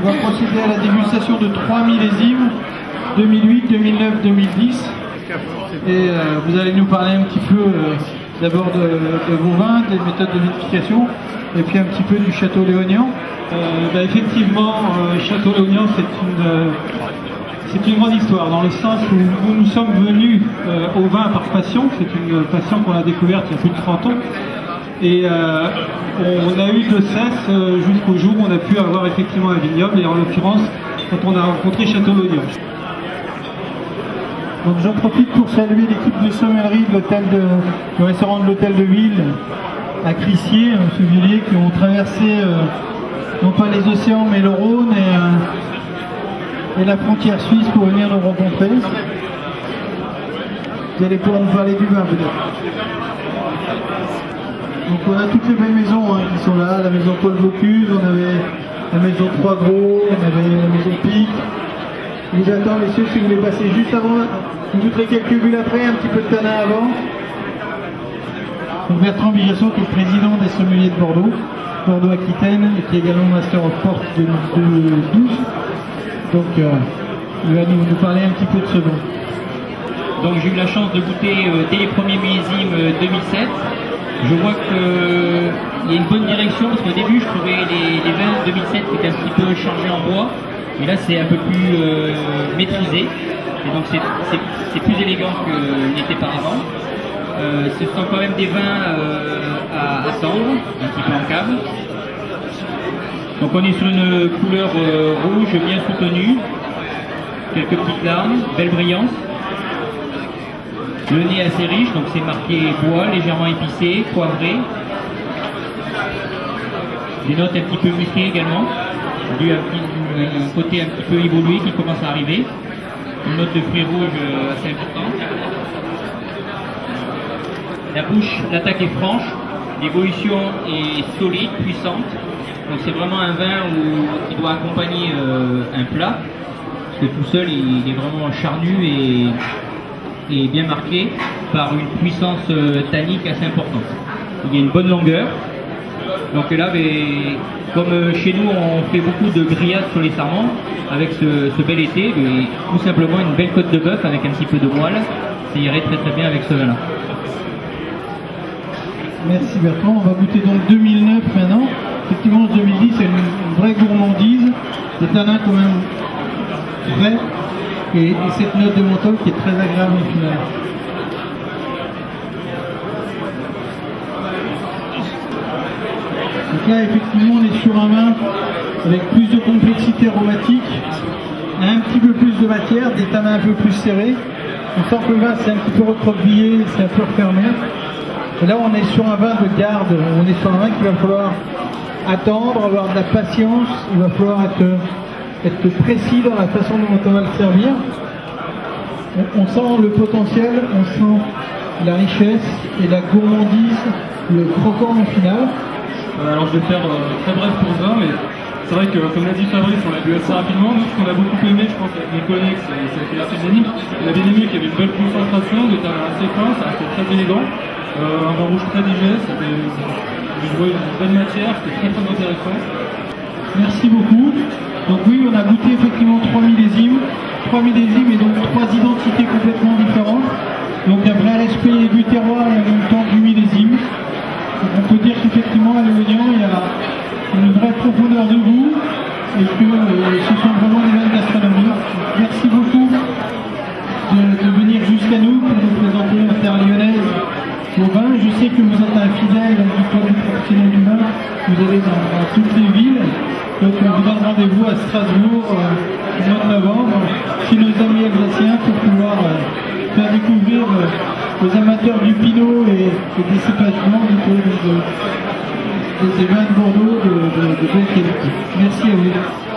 va procéder à la dégustation de 3 millésimes, 2008, 2009, 2010. Et vous allez nous parler un petit peu d'abord de vos vins, des méthodes de vinification, et puis un petit peu du Château Léognan. Effectivement, Château Léognan, c'est une grande histoire, dans le sens où nous sommes venus au vin par passion. C'est une passion qu'on a découverte il y a plus de 30 ans. Et on a eu de cesse jusqu'au jour où on a pu avoir effectivement un vignoble, et en l'occurrence, quand on a rencontré Château Léognan. Donc j'en profite pour saluer l'équipe de sommellerie du restaurant de l'Hôtel de Ville à Crissier, ce Villiers, qui ont traversé non pas les océans mais le Rhône et la frontière suisse pour venir nous rencontrer. Vous allez pouvoir nous parler du vin peut-être. Donc on a toutes les belles maisons qui sont là, la maison Paul Bocuse, on avait la maison Trois Gros, on avait la maison Pic. Je vous attends messieurs si vous voulez passer juste avant. Je vous goûterez quelques bulles après, un petit peu de tanin avant. Donc Bertrand Bigasson qui est le président des sommeliers de Bordeaux, Bordeaux-Aquitaine, et qui est également Master of Port 2012. Donc il va nous parler un petit peu de ce vin. Donc j'ai eu la chance de goûter dès les premiers millésimes 2007. Je vois qu'il y a une bonne direction, parce qu'au début je trouvais les vins 2007 qui étaient un petit peu changés en bois, mais là c'est un peu plus maîtrisé, et donc c'est plus élégant qu'il n'était par avant. Ce sont quand même des vins à tendre, un petit peu en cave. Donc on est sur une couleur rouge bien soutenue, quelques petites larmes, belle brillance. Le nez assez riche, donc c'est marqué bois, légèrement épicé, poivré. Des notes un petit peu musquées également, un côté un petit peu évolué qui commence à arriver. Une note de fruits rouges assez importante. La bouche, l'attaque est franche, l'évolution est solide, puissante. Donc c'est vraiment un vin qui doit accompagner un plat, parce que tout seul il est vraiment charnu et bien marqué par une puissance tannique assez importante. Il y a une bonne longueur. Donc là, comme chez nous on fait beaucoup de grillades sur les sarments, avec ce bel été, tout simplement une belle côte de bœuf avec un petit peu de moelle, ça irait très très bien avec ce vin là. Merci Bertrand, on va goûter donc 2009 maintenant. Effectivement 2010 c'est une vraie gourmandise, des tanins quand même frais, et cette note de menthol qui est très agréable au final. Donc là effectivement on est sur un vin avec plus de complexité aromatique, un petit peu plus de matière, des tanins un peu plus serrés. On sent que le vin c'est un petit peu recroquevillé, c'est un peu refermé. Et là on est sur un vin de garde, on est sur un vin qu'il va falloir attendre, avoir de la patience, il va falloir être précis dans la façon dont on va le servir. On sent le potentiel, on sent la richesse et la gourmandise, le croquant au final. Alors je vais faire très bref pour ça, mais c'est vrai que comme l'a dit Fabrice, on l'a bu assez rapidement. Nous, ce qu'on a beaucoup aimé, je pense avec mes collègues, c'est la fédénique. On a bien aimé qu'il y avait une belle concentration, des tanins assez fins, ça restait très élégant. Un vin rouge très digeste, j'ai joué une bonne matière, c'était très très intéressant. Merci beaucoup. Donc oui, on a goûté effectivement 3 millésimes et donc 3 identités complètement différentes. Donc un vrai respect du terroir et en même temps du millésime. Donc on peut dire qu'effectivement à Léognan il y a une vraie profondeur de goût et que ce sont vraiment des vins de gastronomie. Merci beaucoup de venir jusqu'à nous pour nous présenter la terre lyonnaise au vin. Je sais que vous êtes un fidèle du produit professionnel du vin, vous allez dans toutes les villes. Donc on vous donne rendez-vous à Strasbourg au mois de novembre chez nos amis alsaciens pour pouvoir faire découvrir aux amateurs du Pinot et des cépages blancs des vins de Bordeaux de belle qualité. Merci à vous.